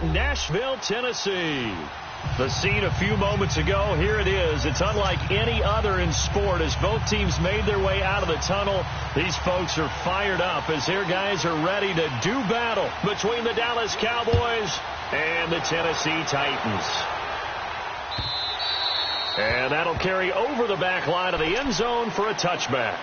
Nashville, Tennessee. The scene a few moments ago, here it is. It's unlike any other in sport as both teams made their way out of the tunnel. These folks are fired up as their guys are ready to do battle between the Dallas Cowboys and the Tennessee Titans. And that'll carry over the back line of the end zone for a touchback.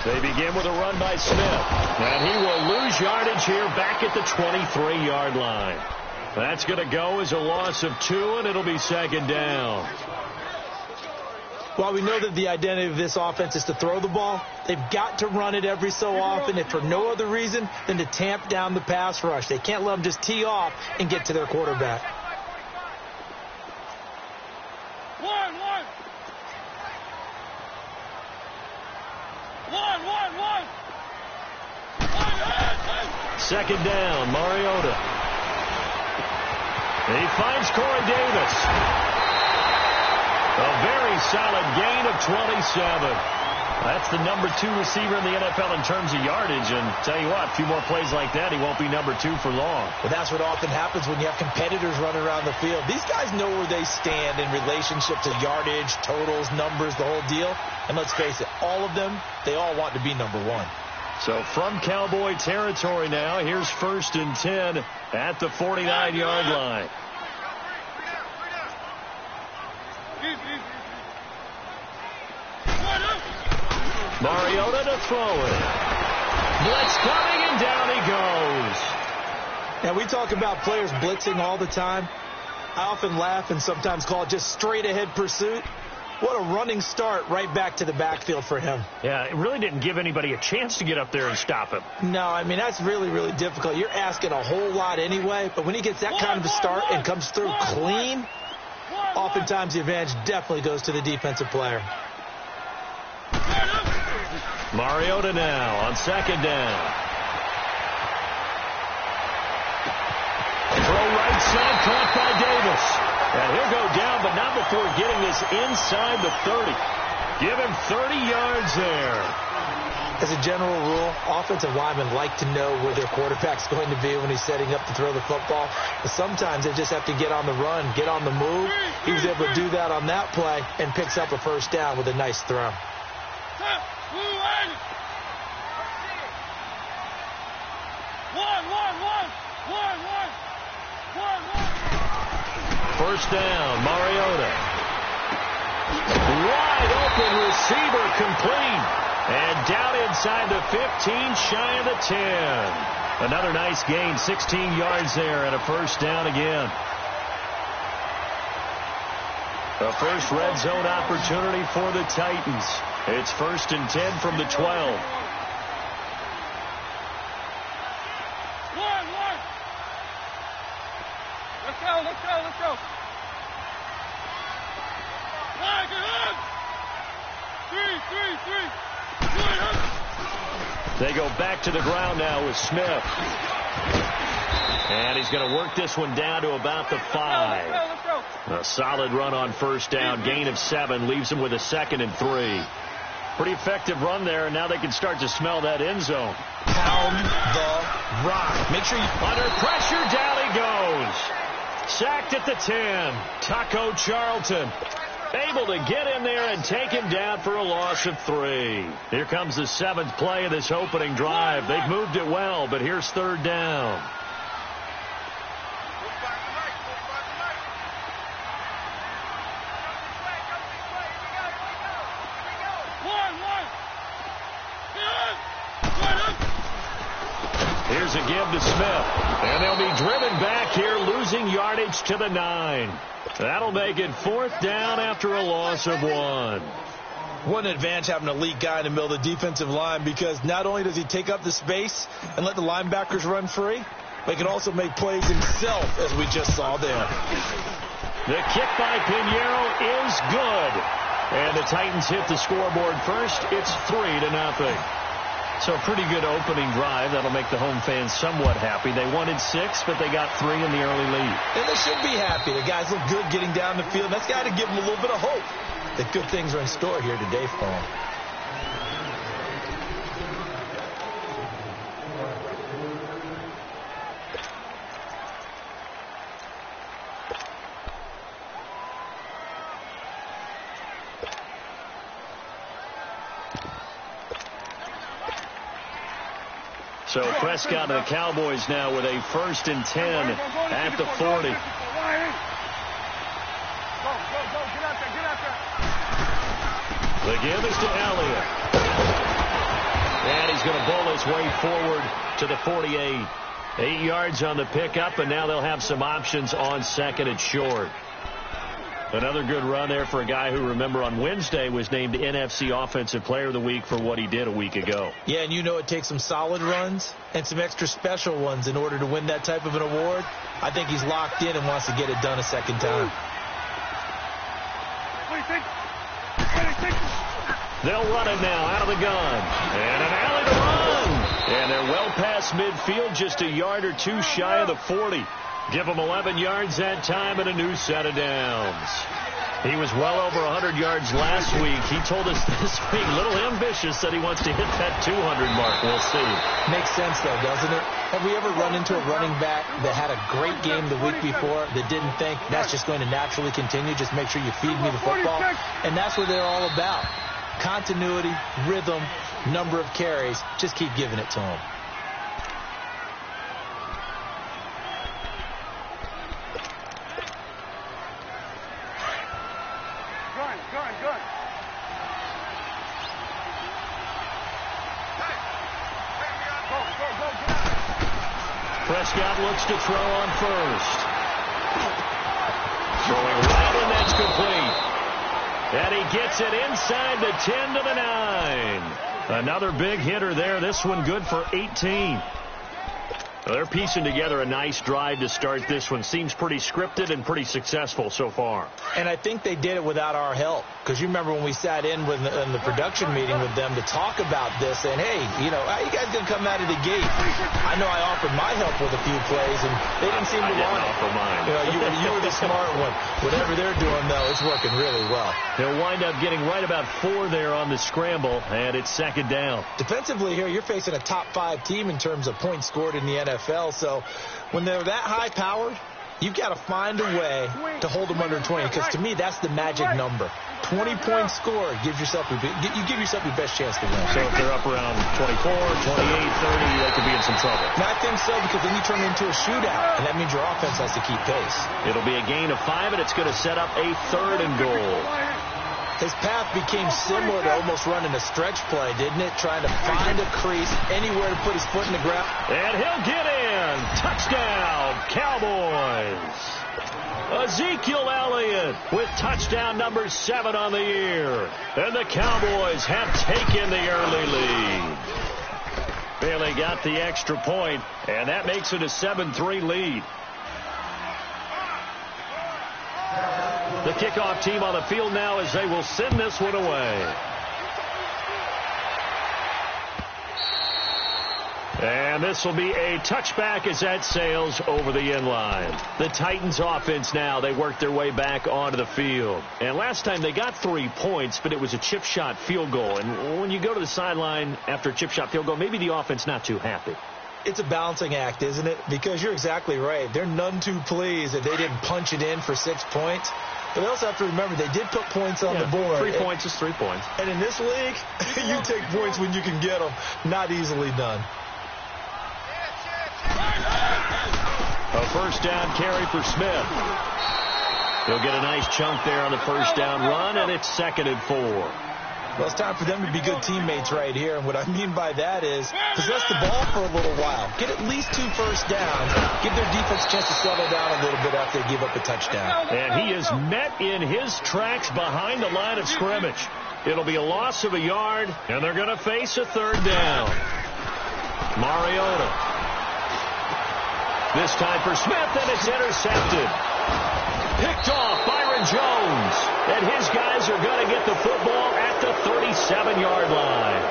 They begin with a run by Smith. And he will lose yardage here back at the 23-yard line. That's going to go as a loss of 2, and it'll be second down. Well, we know that the identity of this offense is to throw the ball. They've got to run it every so often, if for no other reason than to tamp down the pass rush. They can't let them just tee off and get to their quarterback. Second down, Mariota. He finds Corey Davis. A very solid gain of 27. That's the number 2 receiver in the NFL in terms of yardage. And tell you what, a few more plays like that, he won't be number 2 for long. Well, that's what often happens when you have competitors running around the field. These guys know where they stand in relationship to yardage, totals, numbers, the whole deal. And let's face it, all of them, they all want to be number 1. So from Cowboy territory now, here's 1st and 10 at the 49-yard line. Mariota to throw it. Blitz coming, and down he goes. Now, we talk about players blitzing all the time. I often laugh and sometimes call it just straight-ahead pursuit. What a running start right back to the backfield for him. Yeah, it really didn't give anybody a chance to get up there and stop him. No, I mean, that's really, really difficult. You're asking a whole lot anyway, but when he gets that kind of a start and comes through clean, oftentimes the advantage definitely goes to the defensive player. Mariota now on second down. Throw right side, caught by Davis. And he'll go down, but not before getting this inside the 30. Give him 30 yards there. As a general rule, offensive linemen like to know where their quarterback's going to be when he's setting up to throw the football. But sometimes they just have to get on the run, get on the move. He was able to do that on that play and picks up a first down with a nice throw. First down, Mariota. Wide open receiver complete. And down inside the 15, shy of the 10. Another nice gain, 16 yards there, and a first down again. The first red zone opportunity for the Titans. It's 1st and 10 from the 12. Let's go. They go back to the ground now with Smith. And he's going to work this one down to about the 5. Let's go. A solid run on first down. Gain of 7 leaves him with a 2nd and 3. Pretty effective run there, and now they can start to smell that end zone. Pound the rock. Make sure you... Under pressure, down he goes. Sacked at the 10. Taco Charlton able to get in there and take him down for a loss of 3. Here comes the 7th play of this opening drive. They've moved it well, but here's 3rd down. Here's a give to Smith. And they'll be driven back here, losing yardage to the 9. That'll make it 4th down after a loss of 1. What an advantage having an elite guy in the middle of the defensive line, because not only does he take up the space and let the linebackers run free, but he can also make plays himself, as we just saw there. The kick by Pinheiro is good. And the Titans hit the scoreboard first. It's 3-0. So a pretty good opening drive. That'll make the home fans somewhat happy. They wanted 6, but they got 3 in the early lead. And they should be happy. The guys look good getting down the field. That's got to give them a little bit of hope that good things are in store here today for them. So Prescott and the Cowboys now with a 1st and 10 at the 40. The give is to Elliott. And he's going to bowl his way forward to the 48. 8 yards on the pickup, and now they'll have some options on 2nd and short. Another good run there for a guy who, remember, on Wednesday was named NFC Offensive Player of the Week for what he did a week ago. Yeah, and you know it takes some solid runs and some extra special ones in order to win that type of an award. I think he's locked in and wants to get it done a second time. They'll run it now out of the gun. And an alley to run. And they're well past midfield, just a yard or 2 shy of the 40. Give him 11 yards that time and a new set of downs. He was well over 100 yards last week. He told us this week, little ambitious, that he wants to hit that 200 mark. We'll see. Makes sense, though, doesn't it? Have we ever run into a running back that had a great game the week before that didn't think that's just going to naturally continue? Just make sure you feed me the football. And that's what they're all about. Continuity, rhythm, number of carries. Just keep giving it to him. Prescott looks to throw on first. Throwing right, and that's complete. And he gets it inside the 10 to the 9. Another big hitter there. This one good for 18. They're piecing together a nice drive to start this one. Seems pretty scripted and pretty successful so far. And I think they did it without our help. Because you remember when we sat in the production meeting with them to talk about this, and hey, you know, how you guys going to come out of the gate? I know I offered my help with a few plays, and they didn't seem to want it. Offer mine. You know, you were the smart one. Whatever they're doing, though, it's working really well. They'll wind up getting right about 4 there on the scramble, and it's 2nd down. Defensively here, you're facing a top 5 team in terms of points scored in the NFL. So when they're that high-powered, you've got to find a way to hold them under 20, because to me, that's the magic number. 20 points scored gives yourself you give yourself your best chance to win. So if they're up around 24, 28, 30, they could be in some trouble. And I think so, because then you turn it into a shootout, and that means your offense has to keep pace. It'll be a gain of 5, and it's going to set up a 3rd and goal. His path became similar to almost running a stretch play, didn't it? Trying to find a crease, anywhere to put his foot in the ground. And he'll get in. Touchdown, Cowboys. Ezekiel Elliott with touchdown number 7 on the year. And the Cowboys have taken the early lead. Bailey got the extra point, and that makes it a 7-3 lead. The kickoff team on the field now as they will send this one away. And this will be a touchback as that sails over the end line. The Titans offense now, they work their way back onto the field. And last time they got 3 points, but it was a chip shot field goal. And when you go to the sideline after a chip shot field goal, maybe the offense not too happy. It's a balancing act, isn't it? Because you're exactly right. They're none too pleased that they didn't punch it in for 6 points. But they also have to remember they did put points on the board. 3 points is 3 points. And in this league, you take points when you can get them. Not easily done. A 1st down carry for Smith. He'll get a nice chunk there on the 1st down run, and it's 2nd and 4. Well, it's time for them to be good teammates right here. And what I mean by that is possess the ball for a little while. Get at least 2 first downs. Give their defense a chance to settle down a little bit after they give up a touchdown. And he is met in his tracks behind the line of scrimmage. It'll be a loss of a yard, and they're going to face a 3rd down. Mariota. This time for Smith, and it's intercepted. Picked off by Aaron Jones. And his guys are going to get the football at the 37-yard line.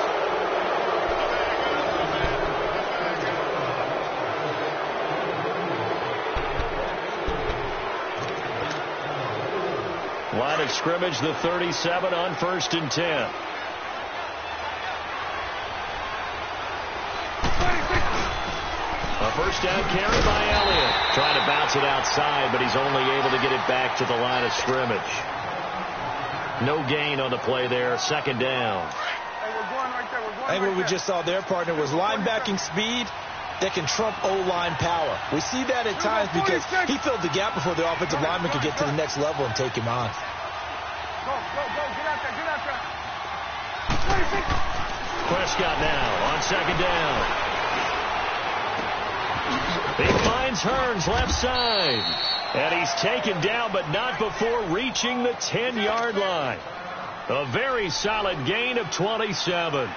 Line of scrimmage, the 37 on 1st and 10. A first down carry by Elliott. Trying to bounce it outside, but he's only able to get it back to the line of scrimmage. No gain on the play there. 2nd down. I think what we just saw there, partner, was linebacking speed that can trump O-line power. We see that at times because he filled the gap before the offensive lineman could get to the next level and take him on. Go, get out there. Prescott now on 2nd down. He finds Hearns left side. And he's taken down, but not before reaching the 10-yard line. A very solid gain of 27.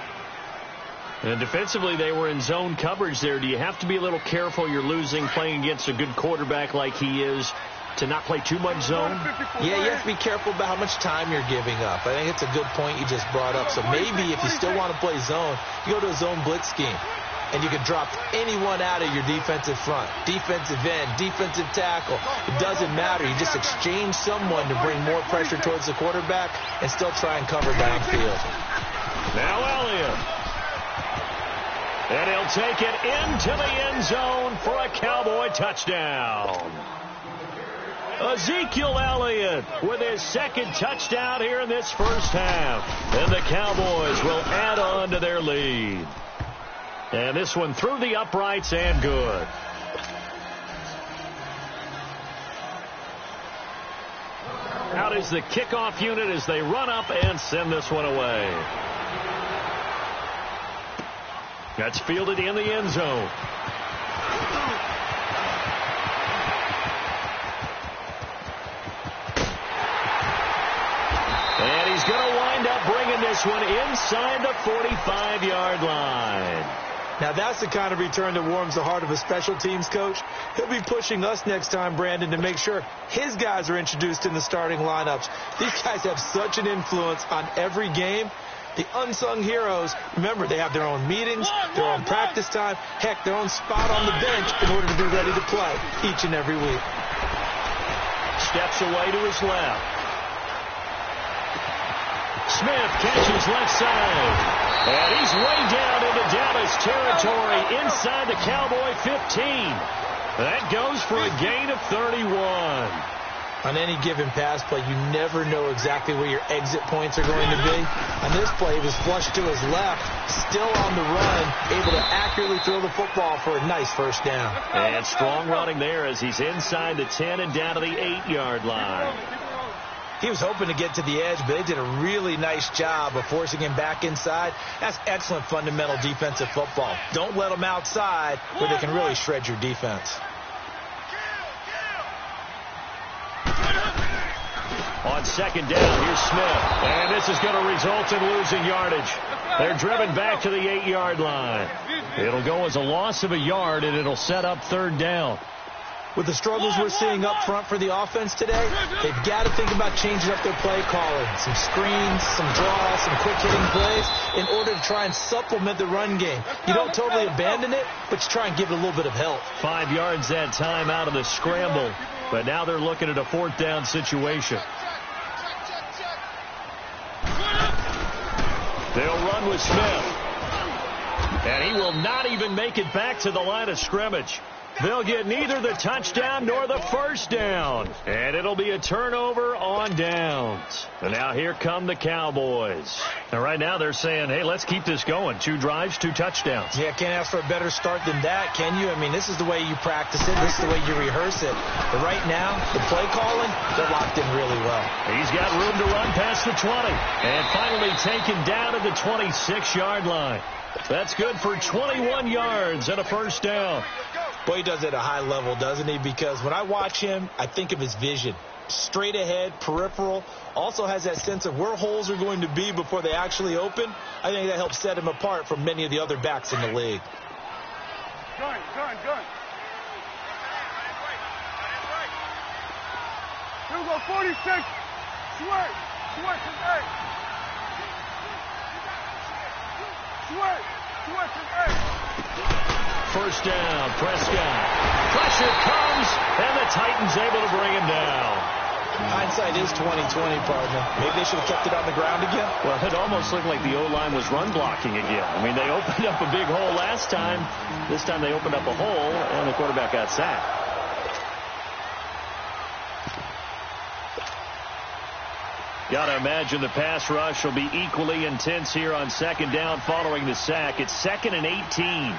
And defensively, they were in zone coverage there. Do you have to be a little careful? You're losing playing against a good quarterback like he is to not play too much zone? Yeah, you have to be careful about how much time you're giving up. I think it's a good point you just brought up. So maybe if you still want to play zone, you go to a zone blitz scheme. And you can drop anyone out of your defensive front. Defensive end, defensive tackle. It doesn't matter. You just exchange someone to bring more pressure towards the quarterback and still try and cover downfield. Now Elliott. And he'll take it into the end zone for a Cowboy touchdown. Ezekiel Elliott with his 2nd touchdown here in this first half. And the Cowboys will add on to their lead. And this one through the uprights and good. Out is the kickoff unit as they run up and send this one away. That's fielded in the end zone. And he's going to wind up bringing this one inside the 45-yard line. Now, that's the kind of return that warms the heart of a special teams coach. He'll be pushing us next time, Brandon, to make sure his guys are introduced in the starting lineups. These guys have such an influence on every game. The unsung heroes, remember, they have their own meetings, their own practice time, heck, their own spot on the bench in order to be ready to play each and every week. Steps away to his left. Smith catches left side. And he's way down into Dallas territory inside the Cowboy 15. That goes for a gain of 31. On any given pass play, you never know exactly where your exit points are going to be. On this play, he was flushed to his left, still on the run, able to accurately throw the football for a nice first down. And strong running there as he's inside the 10 and down to the 8-yard line. He was hoping to get to the edge, but they did a really nice job of forcing him back inside. That's excellent fundamental defensive football. Don't let them outside where they can really shred your defense. On 2nd down, here's Smith. And this is going to result in losing yardage. They're driven back to the 8-yard line. It'll go as a loss of a yard, and it'll set up 3rd down. With the struggles we're seeing up front for the offense today, they've got to think about changing up their play calling. Some screens, some draws, some quick-hitting plays in order to try and supplement the run game. You don't totally abandon it, but you try and give it a little bit of help. 5 yards that time out of the scramble, but now they're looking at a 4th down situation. They'll run with Smith. And he will not even make it back to the line of scrimmage. They'll get neither the touchdown nor the first down. And it'll be a turnover on downs. And now here come the Cowboys. And right now they're saying, hey, let's keep this going. 2 drives, 2 touchdowns. Yeah, can't ask for a better start than that, can you? I mean, this is the way you practice it. This is the way you rehearse it. But right now, the play calling, they're locked in really well. He's got room to run past the 20. And finally taken down at the 26-yard line. That's good for 21 yards and a first down. Boy, he does it at a high level, doesn't he? Because when I watch him, I think of his vision. Straight ahead, peripheral. Also has that sense of where holes are going to be before they actually open. I think that helps set him apart from many of the other backs in the league. Gun. we go, 46. Sweat. Sweat today. Sweat. Sweat today. First down, Prescott. Pressure comes, and the Titans able to bring him down. Hindsight is 20/20, partner. Maybe they should have kept it on the ground again. Well, it almost looked like the O-line was run blocking again. I mean, they opened up a big hole last time. This time they opened up a hole, and the quarterback got sacked. Got to imagine the pass rush will be equally intense here on second down following the sack. It's 2nd and 18.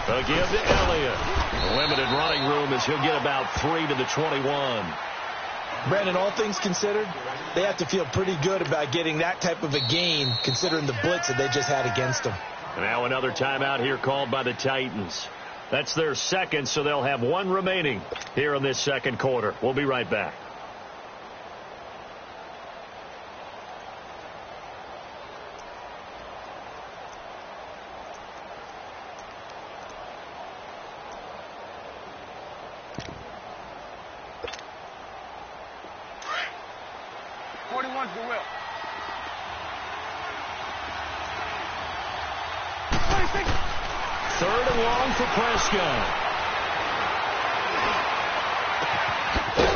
They'll give to Elliott. Limited running room as he'll get about 3 to the 21. Brandon, all things considered, they have to feel pretty good about getting that type of a gain considering the blitz that they just had against them. And now another timeout here called by the Titans. That's their second, so they'll have one remaining here in this second quarter. We'll be right back. Third and long for Prescott.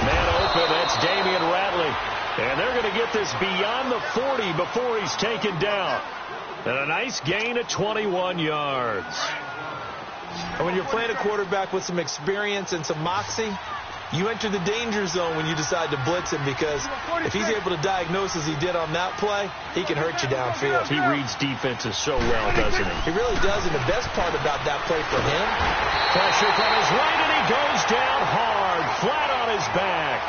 Man open, that's Damian Ratley. And they're going to get this beyond the 40 before he's taken down. And a nice gain of 21 yards. And when you're playing a quarterback with some experience and some moxie, you enter the danger zone when you decide to blitz him, because if he's able to diagnose as he did on that play, he can hurt you downfield. He reads defenses so well, doesn't he? He really does, and the best part about that play for him, pressure from his right, and he goes down hard, flat on his back.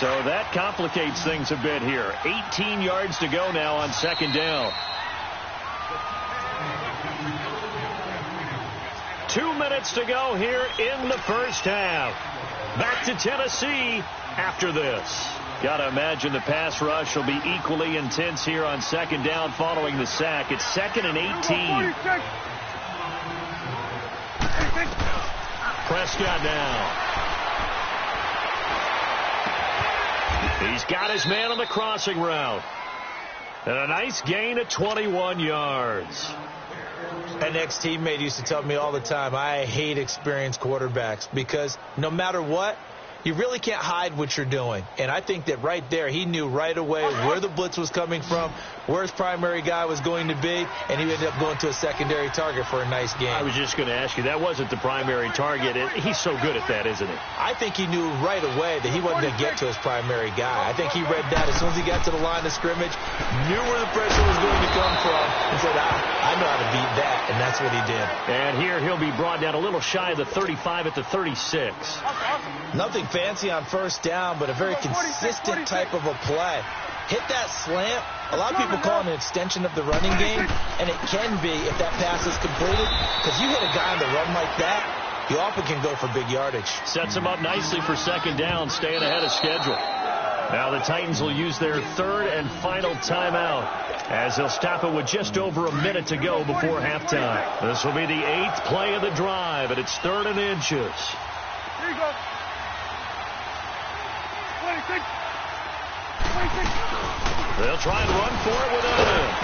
So that complicates things a bit here. 18 yards to go now on second down. 2 minutes to go here in the first half. Back to Tennessee after this. Got to imagine the pass rush will be equally intense here on second down following the sack. It's 2nd and 18. Prescott now. He's got his man on the crossing route. And a nice gain of 21 yards. An ex-teammate used to tell me all the time, I hate experienced quarterbacks, because no matter what, you really can't hide what you're doing. And I think that right there, he knew right away where the blitz was coming from, where his primary guy was going to be, and he ended up going to a secondary target for a nice game. I was just going to ask you, that wasn't the primary target. He's so good at that, isn't he? I think he knew right away that he wasn't going to get to his primary guy. I think he read that as soon as he got to the line of scrimmage, knew where the pressure was going to come from, and said, I know how to beat that, and that's what he did. And here he'll be brought down a little shy of the 35 at the 36. Nothing fancy on first down, but a very consistent type of a play. Hit that slant. A lot of people call it an extension of the running game, and it can be if that pass is completed, because you hit a guy on the run like that, you often can go for big yardage. Sets him up nicely for second down, staying ahead of schedule. Now the Titans will use their third and final timeout, as they'll stop it with just over a minute to go before halftime. This will be the 8th play of the drive, and it's 3rd and inches. Here you go. 26. They'll try and run for it with Elliott.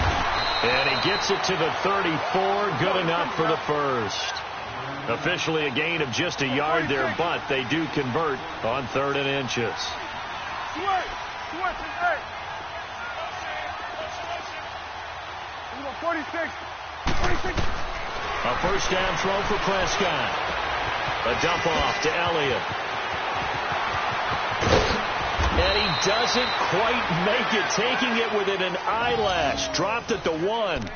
And he gets it to the 34. Good enough for the first. Officially a gain of just a yard there, but they do convert on 3rd and inches. Here we go, 46. A first down throw for Prescott. A dump off to Elliott. And he doesn't quite make it, taking it within an eyelash. Dropped at the 1.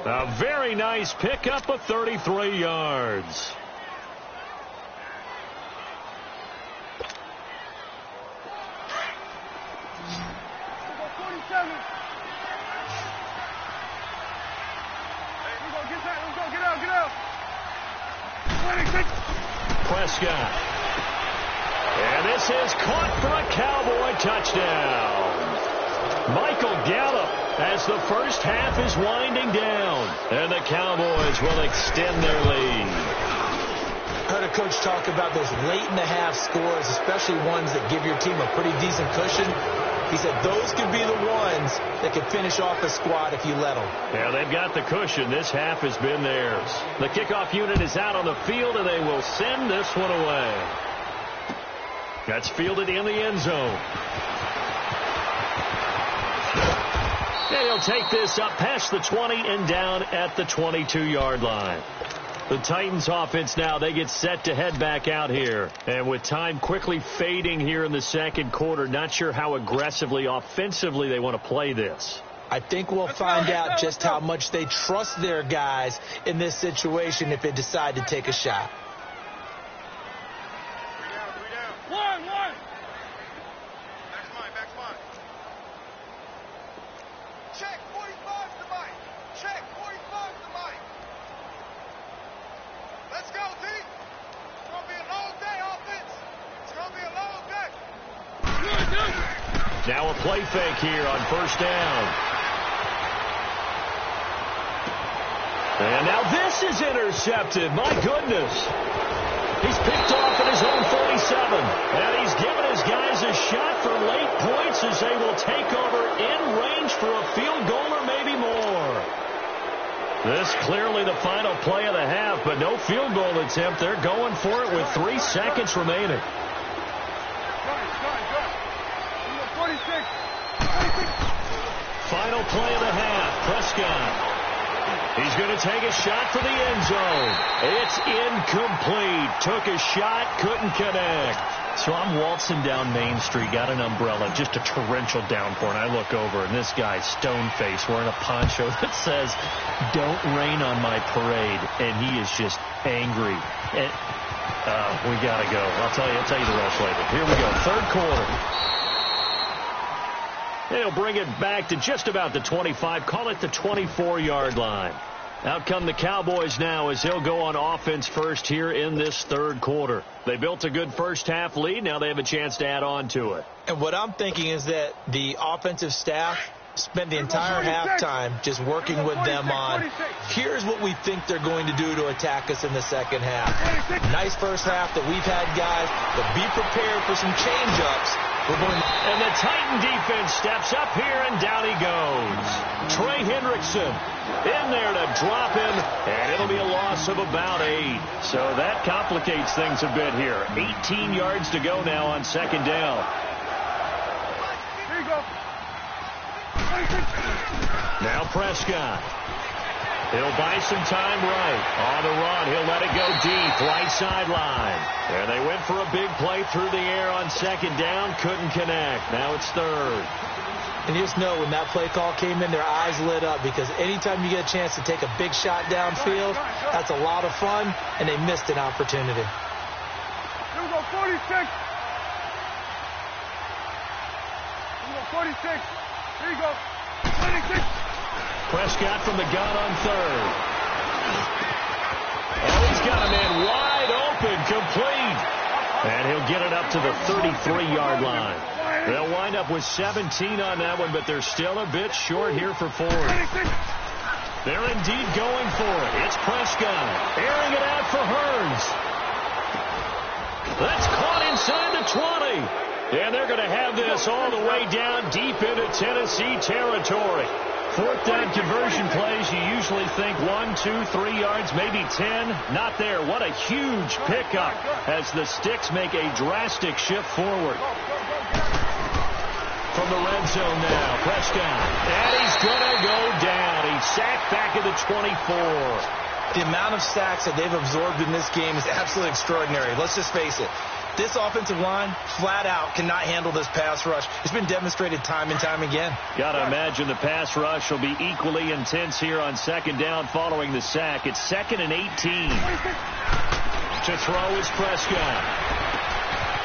A very nice pickup of 33 yards. Prescott. And this is caught for a Cowboy touchdown. Michael Gallup as the first half is winding down. And the Cowboys will extend their lead. I heard a coach talk about those late-in-the-half scores, especially ones that give your team a pretty decent cushion. He said those could be the ones that could finish off a squad if you let them. Yeah, they've got the cushion. This half has been theirs. The kickoff unit is out on the field, and they will send this one away. That's fielded in the end zone. And he'll take this up past the 20 and down at the 22-yard line. The Titans offense now, they get set to head back out here. And with time quickly fading here in the second quarter, not sure how aggressively, offensively they want to play this. I think we'll find out just how much they trust their guys in this situation if they decide to take a shot. One. Back's mine. Check, 45's the mic. Check, 45's the mic. Let's go, D. It's going to be a long day, offense. It's going to be a long day. Now a play fake here on first down. And now this is intercepted. My goodness. He's picked off at his own 47. And he's given his guys a shot for late points as they will take over in range for a field goal or maybe more. This clearly the final play of the half, but no field goal attempt. They're going for it with 3 seconds remaining. 46. Final play of the half. Prescott. He's going to take a shot for the end zone. It's incomplete. Took a shot, couldn't connect. So I'm waltzing down Main Street, got an umbrella, just a torrential downpour, and I look over, and this guy's stone-faced wearing a poncho that says, "Don't rain on my parade," and he is just angry. And, we got to go. I'll tell you the rest later. Here we go, third quarter. They'll bring it back to just about the 25, call it the 24-yard line. Out come the Cowboys now as he'll go on offense first here in this third quarter. They built a good first half lead. Now they have a chance to add on to it. And what I'm thinking is that the offensive staff spent the entire halftime just working with them on, here's what we think they're going to do to attack us in the second half. Nice first half that we've had, guys, but be prepared for some change-ups. And the Titan defense steps up here, and down he goes. Trey Hendrickson in there to drop him, and it'll be a loss of about 8. So that complicates things a bit here. 18 yards to go now on second down. Here you go. Now Prescott. He'll buy some time right. On the run, he'll let it go deep, right sideline. And they went for a big play through the air on second down, couldn't connect. Now it's third. And you just know when that play call came in, their eyes lit up, because anytime you get a chance to take a big shot downfield, that's a lot of fun, and they missed an opportunity. Here we go, 46. Here we go, 46. Here you go, 26. Prescott from the gun on third. Oh, he's got a man wide open, complete. And he'll get it up to the 33-yard line. They'll wind up with 17 on that one, but they're still a bit short here for fourth. They're indeed going for it. It's Prescott airing it out for Hearns. That's caught inside the 20. And they're going to have this all the way down deep into Tennessee territory. Fourth down conversion plays, you usually think 1, 2, 3 yards, maybe 10. Not there. What a huge pickup as the Sticks make a drastic shift forward. From the red zone now, Prescott. And he's going to go down. He's sacked back at the 24. The amount of sacks that they've absorbed in this game is absolutely extraordinary. Let's just face it. This offensive line, flat out, cannot handle this pass rush. It's been demonstrated time and time again. Got to imagine the pass rush will be equally intense here on second down following the sack. It's 2nd and 18. To throw is Prescott.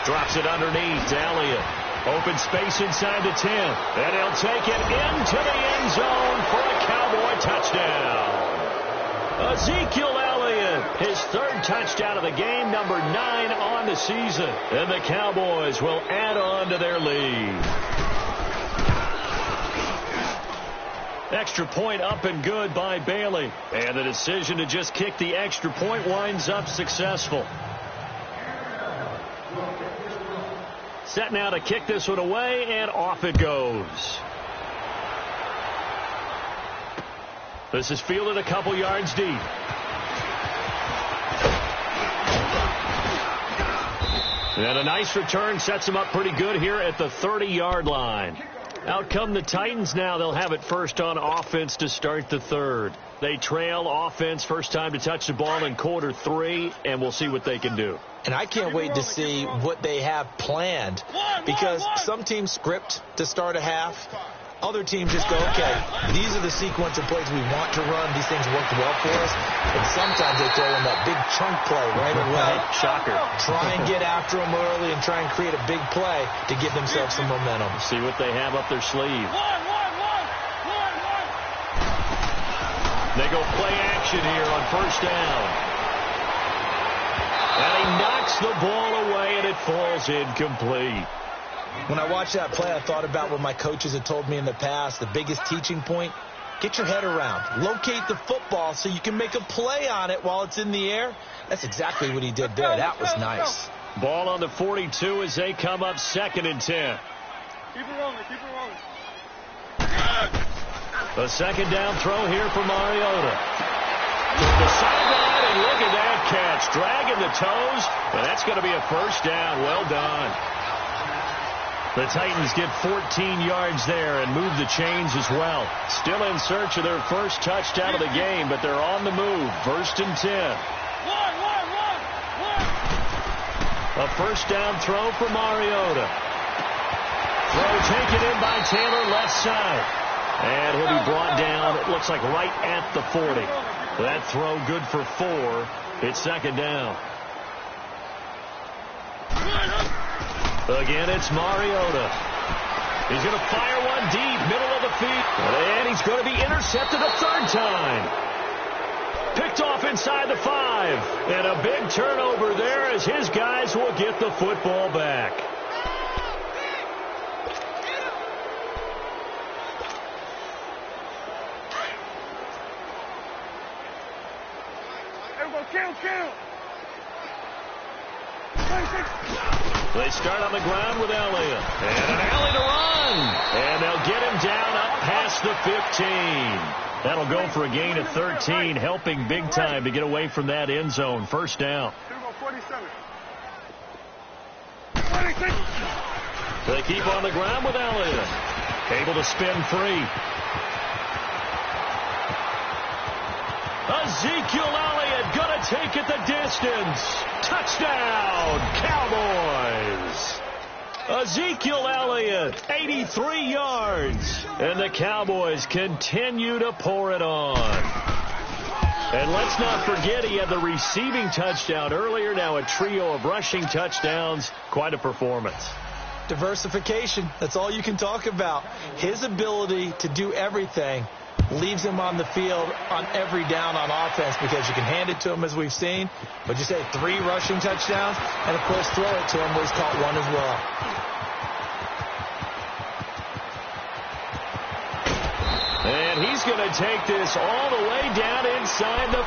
Drops it underneath to Elliott. Open space inside the 10. And he'll take it into the end zone for a Cowboy touchdown. Ezekiel Elliott his third touchdown of the game, number 9 on the season. And the Cowboys will add on to their lead. Extra point up and good by Bailey. And the decision to just kick the extra point winds up successful. Set now to kick this one away, and off it goes. This is fielded a couple yards deep. And a nice return sets him up pretty good here at the 30-yard line. Out come the Titans now. They'll have it first on offense to start the third. They trail offense, first time to touch the ball in quarter 3, and we'll see what they can do. And I can't wait to see what they have planned, because some teams script to start a half. Other teams just go, okay, these are the sequence of plays we want to run. These things worked well for us. And sometimes they throw in that big chunk play right away. Shocker. Try and get after them early and try and create a big play to give themselves some momentum. See what they have up their sleeve. They go play action here on first down. And he knocks the ball away, and it falls incomplete. When I watched that play, I thought about what my coaches had told me in the past. The biggest teaching point, get your head around. Locate the football so you can make a play on it while it's in the air. That's exactly what he did there. That was nice. Ball on the 42 as they come up 2nd and 10. Keep it rolling, keep it rolling. The second down throw here for Mariota. The sideline, and look at that catch. Dragging the toes, and that's going to be a first down. Well done. The Titans get 14 yards there and move the chains as well. Still in search of their first touchdown of the game, but they're on the move. 1st and 10. A first down throw for Mariota. Throw taken in by Taylor, left side. And he'll be brought down, it looks like right at the 40. That throw good for 4. It's 2nd down. Again, it's Mariota. He's going to fire one deep, middle of the field. And he's going to be intercepted a 3rd time. Picked off inside the 5. And a big turnover there as his guys will get the football back. Kill. They start on the ground with Elliott. And an alley to run. And they'll get him down up past the 15. That'll go for a gain of 13, helping big time to get away from that end zone. First down. 47. They keep on the ground with Elliott. Able to spin free. Ezekiel Elliott going to take it the distance. Touchdown, Cowboys. Ezekiel Elliott, 83 yards. And the Cowboys continue to pour it on. And let's not forget he had the receiving touchdown earlier. Now a trio of rushing touchdowns. Quite a performance. Diversification, that's all you can talk about. His ability to do everything leaves him on the field on every down on offense, because you can hand it to him, as we've seen, but you say 3 rushing touchdowns, and of course throw it to him where he's caught one as well. And he's going to take this all the way down inside the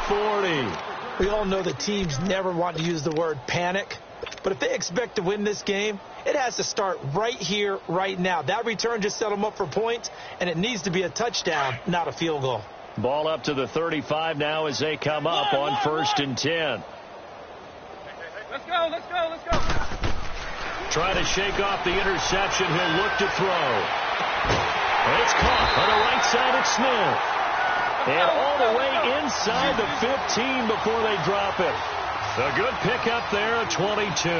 40. We all know that teams never want to use the word panic, but if they expect to win this game, it has to start right here, right now. That return just set them up for points, and it needs to be a touchdown, not a field goal. Ball up to the 35 now as they come up on 1st and 10. Let's go. Trying to shake off the interception. He'll look to throw. And it's caught on the right side of Smith. And all the way inside the 15 before they drop it. A good pickup there at 22.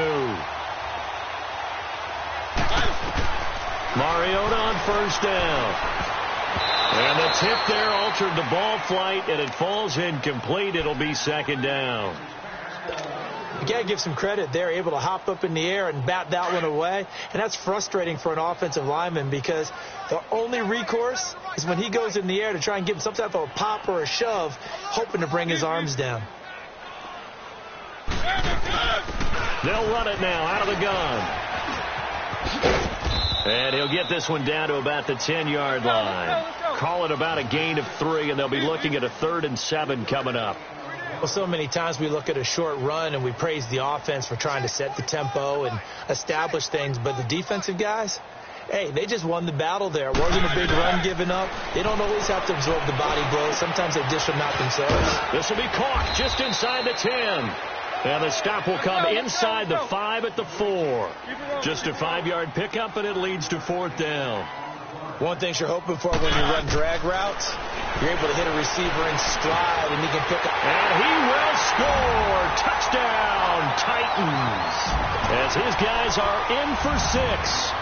Mariota on first down. And the tip there altered the ball flight, and it falls incomplete. It'll be 2nd down. You got to give some credit. They're able to hop up in the air and bat that one away. And that's frustrating for an offensive lineman, because the only recourse is when he goes in the air to try and give him some type of a pop or a shove, hoping to bring his arms down. They'll run it now out of the gun. And he'll get this one down to about the 10-yard line. Call it about a gain of 3, and they'll be looking at a 3rd and 7 coming up. Well, so many times we look at a short run and we praise the offense for trying to set the tempo and establish things, but the defensive guys, hey, they just won the battle there. It wasn't a big run given up. They don't always have to absorb the body blows. Sometimes they dish them out themselves. This will be caught just inside the 10. And the stop will come inside the 5 at the 4. Just a 5-yard pickup, and it leads to 4th down. One thing you're hoping for when you run drag routes, you're able to hit a receiver in stride, and he can pick up. And he will score. Touchdown, Titans. As his guys are in for 6.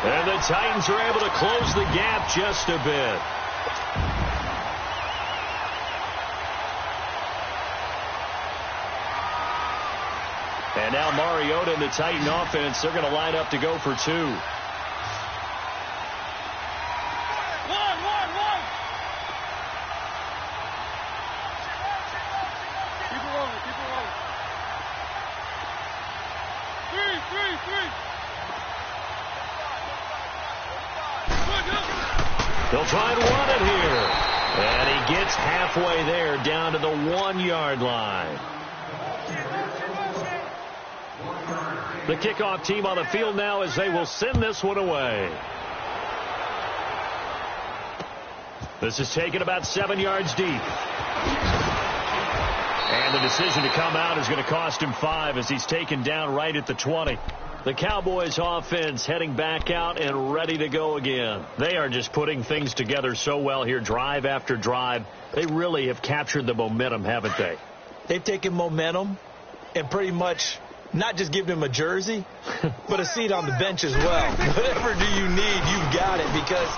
And the Titans are able to close the gap just a bit. And now Mariota and the Titan offense, they're going to line up to go for 2. One. Keep it rolling. Three. They'll try and run it here. And he gets halfway there down to the 1-yard line. The kickoff team on the field now as they will send this one away. This is taken about 7 yards deep. And the decision to come out is going to cost him 5 as he's taken down right at the 20. The Cowboys offense heading back out and ready to go again. They are just putting things together so well here, drive after drive. They really have captured the momentum, haven't they? They've taken momentum and pretty much not just given him a jersey, but a seat on the bench as well. Whatever do you need, you've got it, because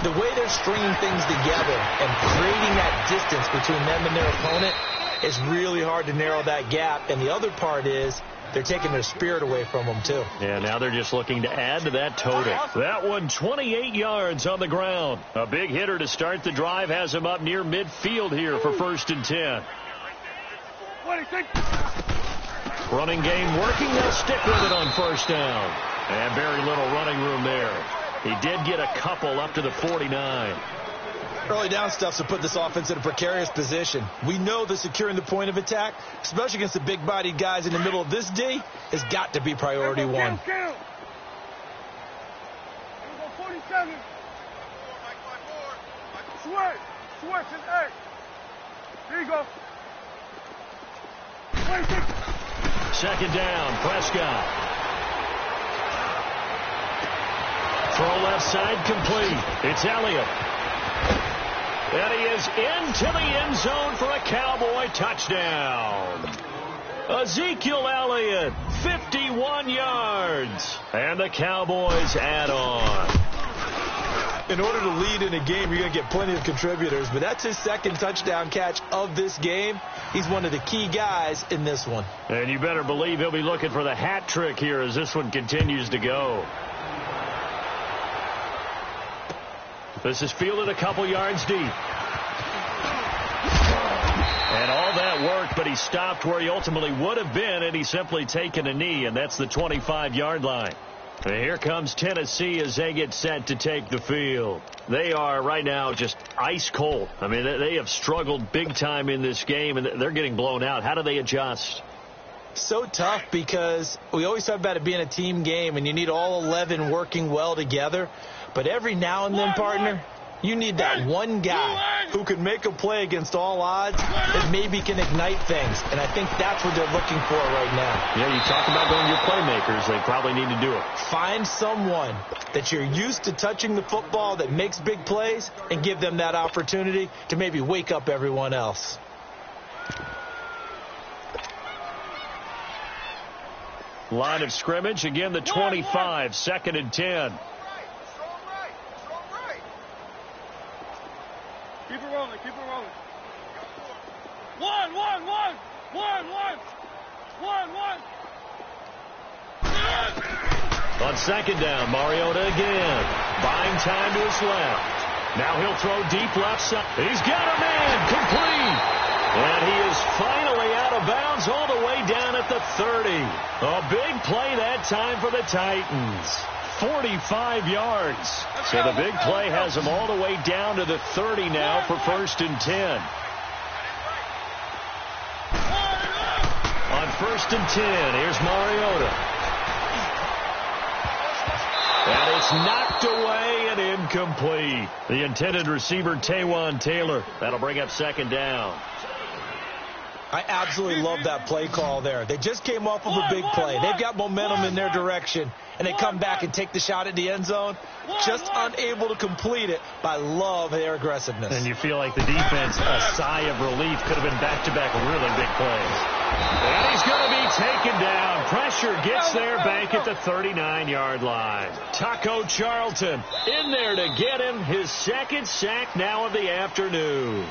the way they're stringing things together and creating that distance between them and their opponent is really hard to narrow that gap. And the other part is they're taking their spirit away from them, too. Yeah, now they're just looking to add to that total. That one, 28 yards on the ground. A big hitter to start the drive has him up near midfield here for 1st and 10. 26. Running game working. They'll stick with it on 1st down. And very little running room there. He did get a couple up to the 49. Early down stuff to put this offense in a precarious position. We know that securing the point of attack, especially against the big-bodied guys in the middle of this D, has got to be priority 1. Here we go, 47. Switch and X. Here you go. 26. 2nd down, Prescott. Throw left side complete. It's Elliott. And he is into the end zone for a Cowboy touchdown. Ezekiel Elliott, 51 yards. And the Cowboys add on. In order to lead in a game, you're going to get plenty of contributors, but that's his 2nd touchdown catch of this game. He's one of the key guys in this one. And you better believe he'll be looking for the hat trick here as this one continues to go. This is fielded a couple yards deep. And all that worked, but he stopped where he ultimately would have been, and he's simply taken a knee, and that's the 25-yard line. And here comes Tennessee as they get set to take the field. They are right now just ice cold. I mean, they have struggled big time in this game, and they're getting blown out. How do they adjust? So tough, because we always talk about it being a team game, and you need all 11 working well together. But every now and then, partner, you need that one guy who can make a play against all odds that maybe can ignite things. And I think that's what they're looking for right now. Yeah, you talk about going to your playmakers. They probably need to do it. Find someone that you're used to touching the football that makes big plays and give them that opportunity to maybe wake up everyone else. Line of scrimmage, again, the 25, 2nd and 10. Keep it rolling. One. On 2nd down, Mariota again. Buying time to his left. Now he'll throw deep left side. He's got a man complete. And he is finally out of bounds all the way down at the A big play that time for the Titans. 45 yards. So the big play has them all the way down to the 30 now for 1st and 10. On 1st and 10, here's Mariota. And it's knocked away and incomplete. The intended receiver, Taywan Taylor. That'll bring up 2nd down. I absolutely love that play call there. They just came off of a big play. They've got momentum in their direction, and they come back and take the shot at the end zone, just unable to complete it. But I love their aggressiveness. And you feel like the defense, a sigh of relief, could have been back-to-back really big plays. And he's going to be taken down. Pressure gets there back at the 39-yard line. Taco Charlton in there to get him his 2nd sack now of the afternoon.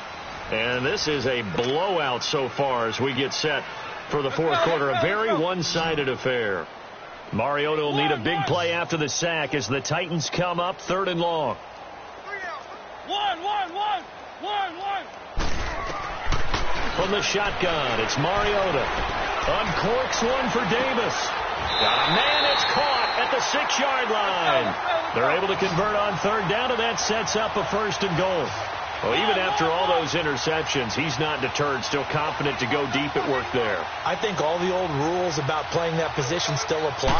And this is a blowout so far as we get set for the 4th quarter. A very one-sided affair. Mariota will need a big play after the sack as the Titans come up 3rd and long. One. From the shotgun, it's Mariota. Uncorks one for Davis. Got a man, it's caught at the 6-yard line. They're able to convert on 3rd down, and that sets up a 1st and goal. Well, even after all those interceptions, he's not deterred, still confident to go deep at work there. I think all the old rules about playing that position still apply.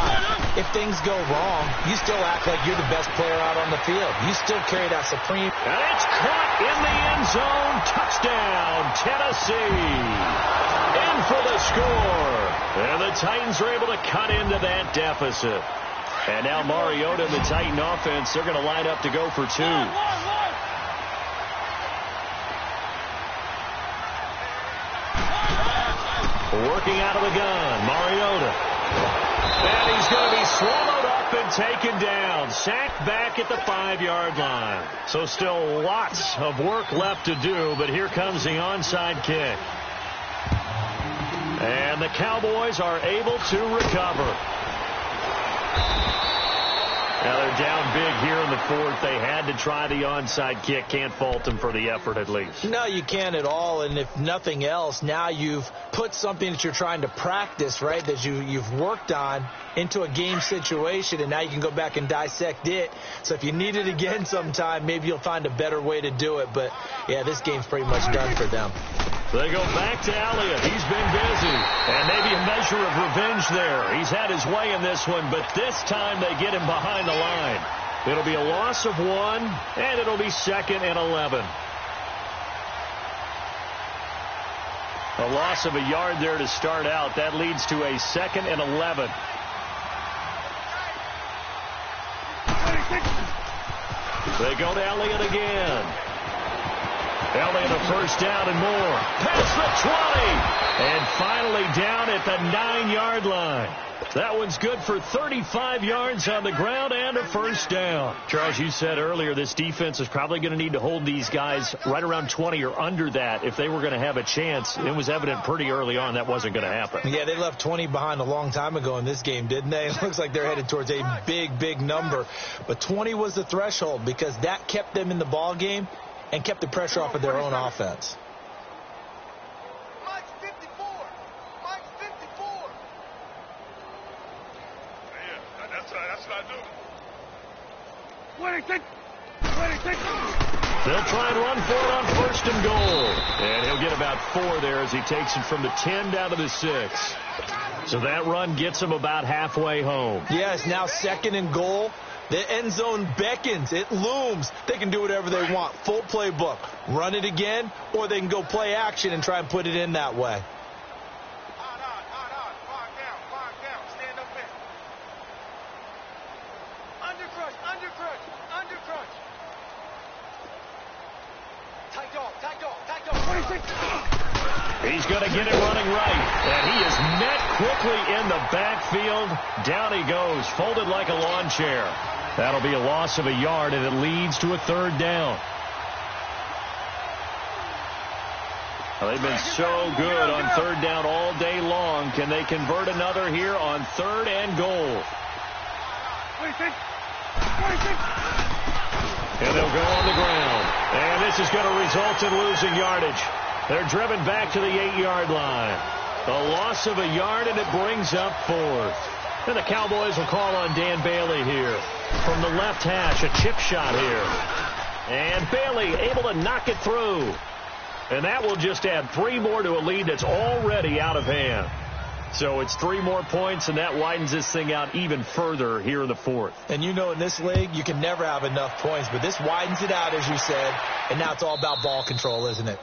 If things go wrong, you still act like you're the best player out on the field. You still carry that supreme. And it's caught in the end zone. Touchdown, Tennessee. In for the score. And the Titans are able to cut into that deficit. And now Mariota and the Titan offense, they're going to line up to go for 2. Working out of the gun, Mariota. And he's going to be swallowed up and taken down. Sacked back at the 5-yard line. So still lots of work left to do, but here comes the onside kick. And the Cowboys are able to recover. Now they're down big here in the 4th. They had to try the onside kick. Can't fault them for the effort at least. No, you can't at all. And if nothing else, now you've put something that you're trying to practice, right, that you've worked on into a game situation, and now you can go back and dissect it. So if you need it again sometime, maybe you'll find a better way to do it. But, yeah, this game's pretty much done for them. They go back to Elliott. He's been busy. And maybe a measure of revenge there. He's had his way in this one, but this time they get him behind the line. It'll be a loss of 1, and it'll be 2nd and 11. A loss of a yard there to start out. That leads to a 2nd and 11. They go to Elliott again. Elliott a 1st down and more. Past the 20. And finally down at the 9-yard line. That one's good for 35 yards on the ground and a 1st down. Charles, you said earlier this defense is probably going to need to hold these guys right around 20 or under that if they were going to have a chance. It was evident pretty early on that wasn't going to happen. Yeah, they left 20 behind a long time ago in this game, didn't they? It looks like they're headed towards a big number. But 20 was the threshold because that kept them in the ball game and kept the pressure off of their own offense. Mike's 54. Mike's 54. Yeah, that's what I do. 26. They'll try and run for it on 1st and goal. And he'll get about 4 there as he takes it from the 10 down to the 6. So that run gets him about halfway home. Yes, now 2nd and goal. The end zone beckons. It looms. They can do whatever they want. Full playbook. Run it again, or they can go play action and try and put it in that way. Hard. Find down. Stand up in. Under crutch. Tight dog. 26. He's going to get it running right. And he is met quickly in the backfield. Down he goes, folded like a lawn chair. That'll be a loss of a yard, and it leads to a 3rd down. Well, they've been so good on 3rd down all day long. Can they convert another here on 3rd and goal? 26. And they'll go on the ground. And this is going to result in losing yardage. They're driven back to the 8-yard line. A loss of a yard, and it brings up 4th. And the Cowboys will call on Dan Bailey here. From the left hash, a chip shot here. And Bailey able to knock it through. And that will just add 3 more to a lead that's already out of hand. So it's 3 more points, and that widens this thing out even further here in the 4th. And you know, in this league, you can never have enough points, but this widens it out, as you said, and now it's all about ball control, isn't it?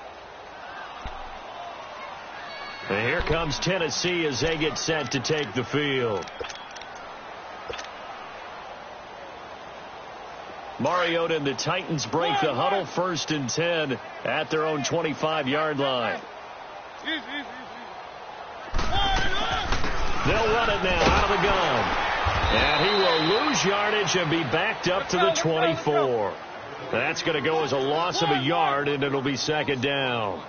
And here comes Tennessee as they get set to take the field. Mariota and the Titans break the huddle, 1st and 10 at their own 25-yard line. They'll run it now out of the gun. And he will lose yardage and be backed up to the 24. That's going to go as a loss of a yard, and it'll be 2nd down.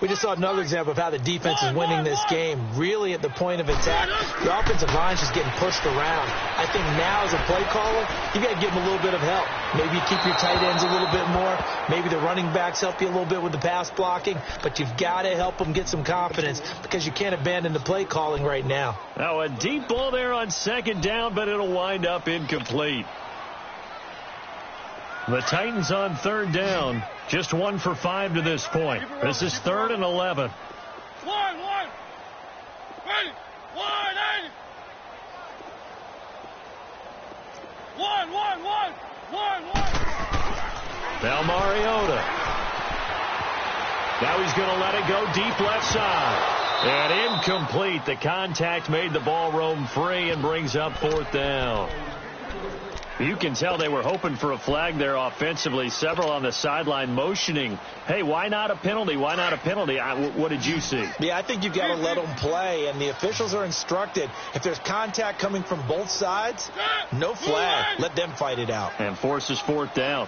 We just saw another example of how the defense is winning this game. Really at the point of attack, the offensive line's just getting pushed around. I think now as a play caller, you got to give them a little bit of help. Maybe you keep your tight ends a little bit more. Maybe the running backs help you a little bit with the pass blocking. But you've got to help them get some confidence because you can't abandon the play calling right now. Now a deep ball there on 2nd down, but it'll wind up incomplete. The Titans on 3rd down. Just 1 for 5 to this point. This is 3rd and 11. Now Mariota. Now he's going to let it go deep left side. And incomplete. The contact made the ball roam free and brings up 4th down. You can tell they were hoping for a flag there offensively. Several on the sideline motioning, hey, why not a penalty? Why not a penalty? What did you see? Yeah, I think you've got to let them play, and the officials are instructed. If there's contact coming from both sides, no flag. Let them fight it out. And forces 4th down.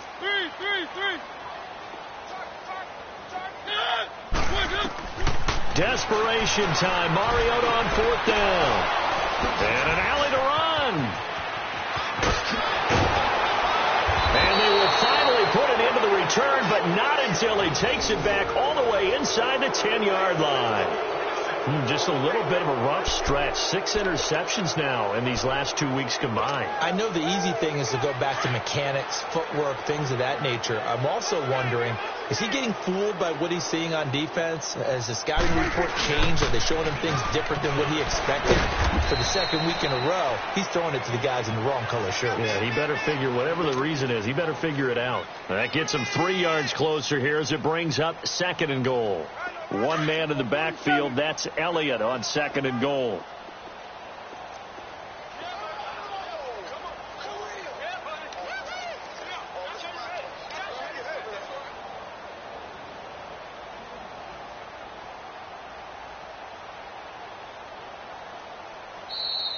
Desperation time. Mariota on 4th down. And an alley to run. And they will finally put it into the return, but not until he takes it back all the way inside the 10-yard line. Just a little bit of a rough stretch. 6 interceptions now in these last 2 weeks combined. I know the easy thing is to go back to mechanics, footwork, things of that nature. I'm also wondering, is he getting fooled by what he's seeing on defense? Has the scouting report changed? Are they showing him things different than what he expected? For the 2nd week in a row, he's throwing it to the guys in the wrong color shirts. Yeah, he better figure, whatever the reason is, he better figure it out. That gets him 3 yards closer here as it brings up 2nd and goal. 1 man in the backfield. That's Elliott on 2nd and goal.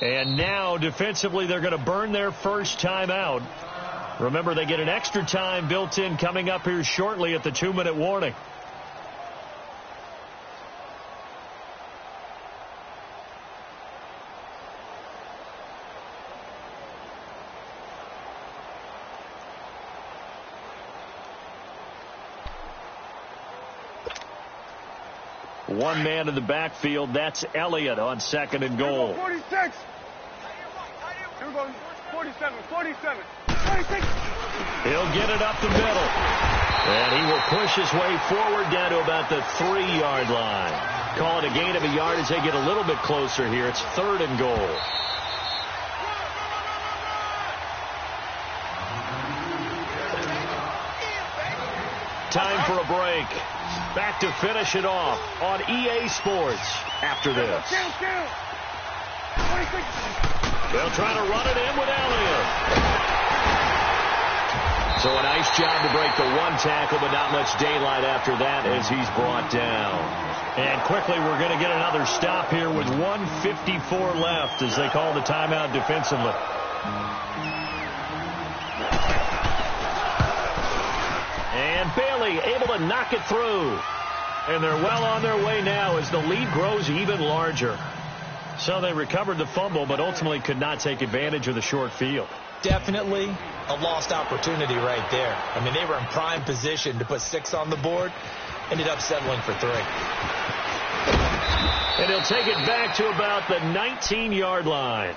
And now defensively they're going to burn their first timeout. Remember, they get an extra time built in coming up here shortly at the 2-minute warning. One man in the backfield. That's Elliott on 2nd and goal. 46. Here we go. 47. 47. 46. He'll get it up the middle. And he will push his way forward down to about the 3-yard line. Call it a gain of a yard as they get a little bit closer here. It's 3rd and goal. Time for a break. Back to finish it off on EA Sports after this. They'll try to run it in with Elliott. So a nice job to break the 1 tackle, but not much daylight after that as he's brought down. And quickly we're going to get another stop here with 1:54 left as they call the timeout defensively. And Bailey able to knock it through. And they're well on their way now as the lead grows even larger. So they recovered the fumble, but ultimately could not take advantage of the short field. Definitely a lost opportunity right there. I mean, they were in prime position to put 6 on the board. Ended up settling for 3. And he'll take it back to about the 19-yard line.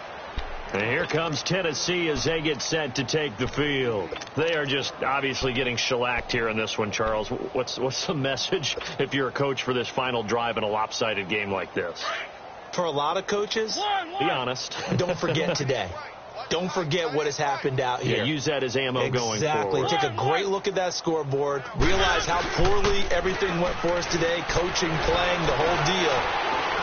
And here comes Tennessee as they get set to take the field. They are just obviously getting shellacked here in this one, Charles. What's the message if you're a coach for this final drive in a lopsided game like this? For a lot of coaches, be honest. Don't forget today. Don't forget what has happened out here. Yeah, use that as ammo going forward. Exactly. Take a great look at that scoreboard. Realize how poorly everything went for us today. Coaching, playing, the whole deal.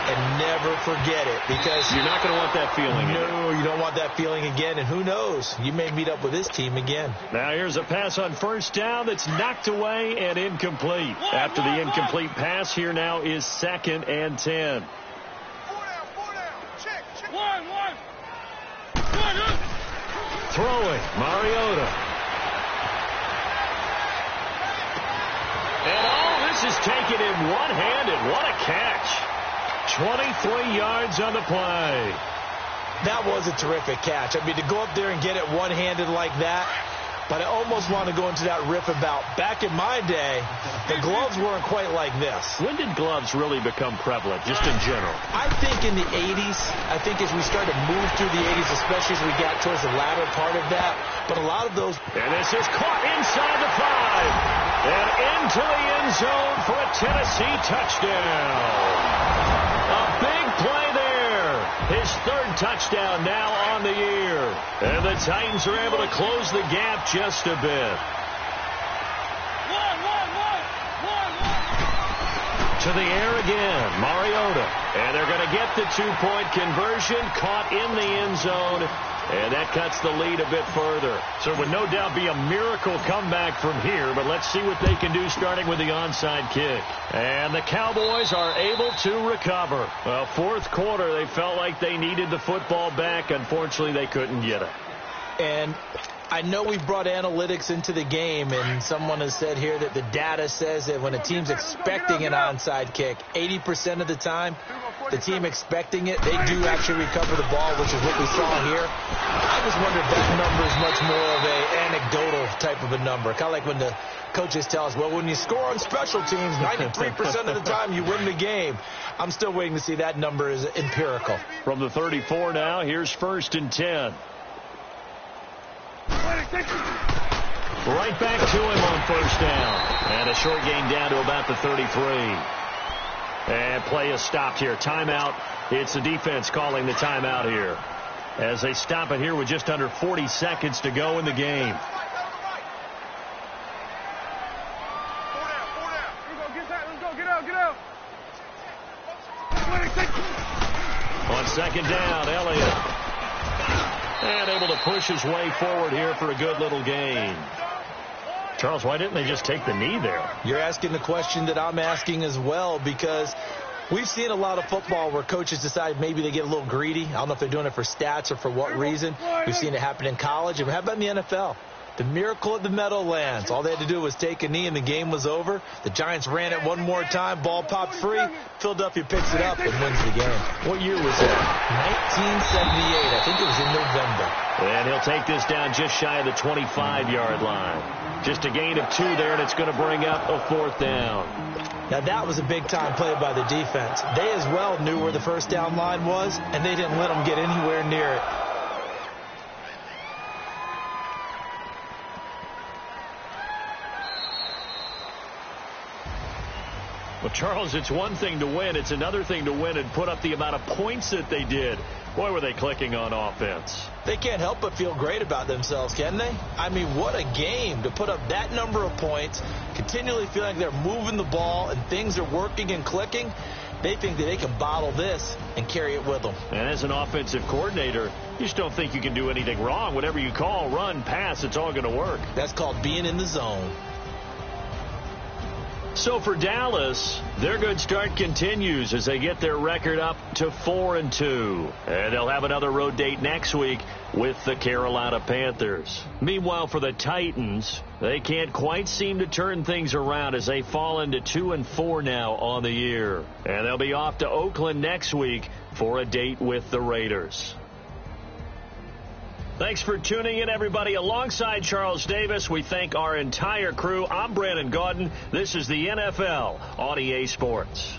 And never forget it, because you're not going to want that feeling. No, you don't want that feeling again. And who knows? You may meet up with this team again. Now here's a pass on first down that's knocked away and incomplete. After the incomplete pass, here now is 2nd and 10. Throwing, Mariota. And all this is taken in one-handed. What a catch. 23 yards on the play. That was a terrific catch. I mean, to go up there and get it one-handed like that, but I almost want to go into that riff about back in my day, the gloves weren't quite like this. When did gloves really become prevalent, just in general? I think in the 80s. I think as we started to move through the 80s, especially as we got towards the latter part of that. But a lot of those... And this is caught inside the 5. And into the end zone for a Tennessee touchdown. A big play there. His 3rd touchdown now on the year. And the Titans are able to close the gap just a bit. To the air again, Mariota. And they're going to get the 2-point conversion, caught in the end zone. And that cuts the lead a bit further. So it would no doubt be a miracle comeback from here, but let's see what they can do starting with the onside kick. And the Cowboys are able to recover. Well, 4th quarter, they felt like they needed the football back. Unfortunately, they couldn't get it. And I know we've brought analytics into the game, and someone has said here that the data says that when a team's expecting an onside kick, 80% of the time, the team expecting it, they do actually recover the ball, which is what we saw here. I just wonder if that number is much more of an anecdotal type of a number. Kind of like when the coaches tell us, well, when you score on special teams, 93% of the time you win the game. I'm still waiting to see that number is empirical. From the 34 now, here's 1st and 10. Right back to him on first down. And a short gain down to about the 33. And play is stopped here. Timeout. It's the defense calling the timeout here, as they stop it here with just under 40 seconds to go in the game. On 2nd down, Elliott. And able to push his way forward here for a good little gain. Charles, why didn't they just take the knee there? You're asking the question that I'm asking as well, because we've seen a lot of football where coaches decide maybe they get a little greedy. I don't know if they're doing it for stats or for what reason. We've seen it happen in college. And how about in the NFL? The miracle at the Meadowlands. All they had to do was take a knee and the game was over. The Giants ran it one more time. Ball popped free. Philadelphia picks it up and wins the game. What year was that? 1978. I think it was in November. And he'll take this down just shy of the 25-yard line. Just a gain of 2 there, and it's going to bring up a 4th down. Now, that was a big-time play by the defense. They as well knew where the first down line was, and they didn't let them get anywhere near it. Well, Charles, it's one thing to win. It's another thing to win and put up the amount of points that they did. Boy, were they clicking on offense. They can't help but feel great about themselves, can they? I mean, what a game to put up that number of points, continually feel like they're moving the ball and things are working and clicking. They think that they can bottle this and carry it with them. And as an offensive coordinator, you just don't think you can do anything wrong. Whatever you call, run, pass, it's all going to work. That's called being in the zone. So for Dallas, their good start continues as they get their record up to 4-2. And they'll have another road date next week with the Carolina Panthers. Meanwhile, for the Titans, they can't quite seem to turn things around as they fall into 2-4 now on the year. And they'll be off to Oakland next week for a date with the Raiders. Thanks for tuning in, everybody. Alongside Charles Davis, we thank our entire crew. I'm Brandon Gaudin. This is the NFL on EA Sports.